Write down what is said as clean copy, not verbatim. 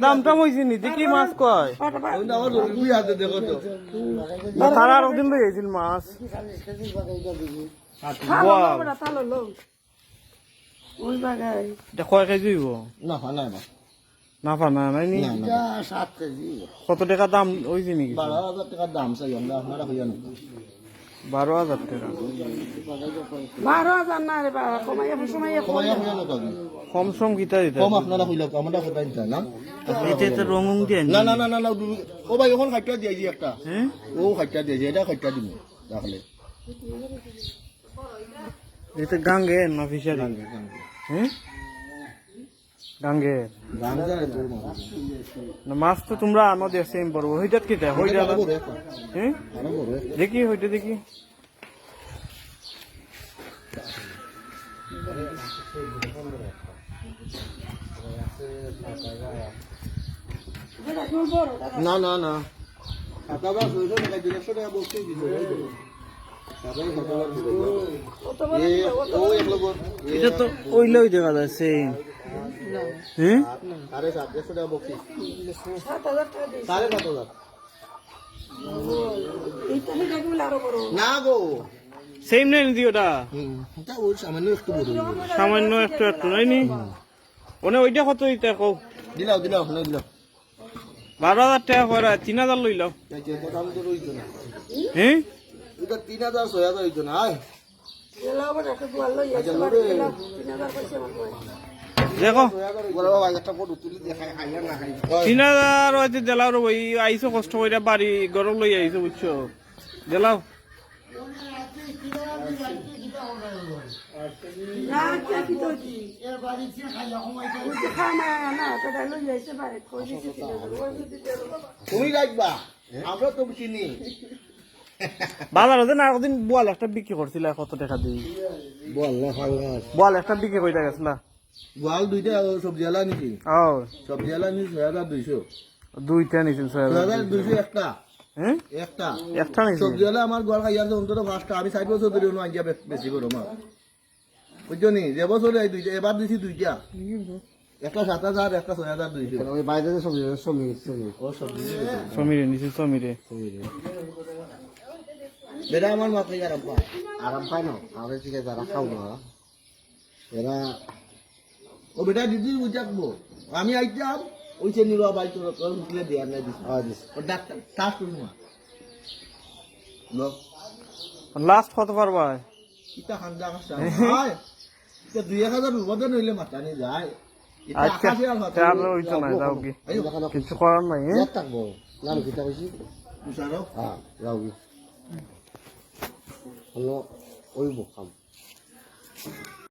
দামটা হয়েছে নি দেখি মাছ কয় তারা আরো দিন লই আইছিল মাছ কয় কেজি হইব না ফানা নাই নি কত টাকা দাম হয়েছে নাকি 12,000 টাকার দাম চাই আমরা আপনারা হইয়া না 12,000 টাকা 12,000 না রে বাবা কমাইয়া হইয়া না কাকি কম সম কিতা দিতে কম আপনারা হইলা আমরা কোথায় দিতে না এতে তো রঙং দিয়ে না না না না না ও ভাই এখন খাইটা দিয়েছি একটা হ্যাঁ ও খাইটা দিয়েছি এটা খাইটা দিব তাহলে এতে গাঙ্গে না ফিশারি হ্যাঁ গাঙ্গে না মাছ তো তোমরা আমাদের সেম পড়বো হইটাত কিতা হইটা হ্যাঁ দেখি হইটা দেখি না না না টাকা 600 টাকা 150 টাকা বসে দিছো এটা তো ওইলাই দেখা যাচ্ছে হ্যাঁ সাড়ে 700 টাকা বসে 7,500 না গো সেম নাই নি ওটা এটা ওই সামান্য একটু বড় সামান্য একটু একটু নাই নি ওনে ওইটা কত দিতে কও দিলাও দিলাও না দিলাও 12,000 টাকা করে 3,000 লইলাও এটা দাম তো রইতো না হ্যাঁ এটা 3,000 6,000 হইতো না আয় দেখো বড় বাবা একটা ফটো তুলি দেখাই খাইয়া না খাই 3,000 হইতে দিলাও রে ভাই আইছো কষ্ট কইরা বাড়ি গরম লই আইছো বুঝছো দিলাও তুমি রাখবা আমরা তো চিনি বাজার হতে না একদিন বোয়াল একটা বিক্রি করছিল কত টাকা দিয়ে বল না ফাঙ্গাস বোয়াল একটা বিক্রি কইরা গেছিলা গোয়াল দুইটা সবজি আলা নাকি ও সবজি আলা নি 6,200 দুইটা নিছিল 6,200 একটা হ্যাঁ একটা একটা নিছিল সবজি আলা আমার গোয়াল খাইয়া অন্তত 5টা আমি 60 বছর ধরে অনু আইয়া বেশি করো মা বুঝছো নি যে বছর এই দুইটা এবার দিছি দুইটা একটা 7,000 একটা 6,200 ওই বাইরে সবজি ও সবজি সমীরে নিছিল সমীরে বেটা আমার মা কই আরাম পায় না আমাদের থেকে যারা খাও না এরা ও বেটা দিদি বুঝাকবো আমি আইতাম ওই সে নিবা বাই তোর তোর মুখলে দেয়া নাই দিস ও ডাক্তার টাস করব না লোক লাস্ট কত পারবা কিটা খান্দা কাছে হয় তো 2,000 মদন হইলে মাথা নি যায় আচ্ছা তার হইতো না যাও কি কিছু করার নাই হ্যাঁ থাকবো নাম কিটা কইছি তুষারো হ্যাঁ যাও কি হলো ওই বকাম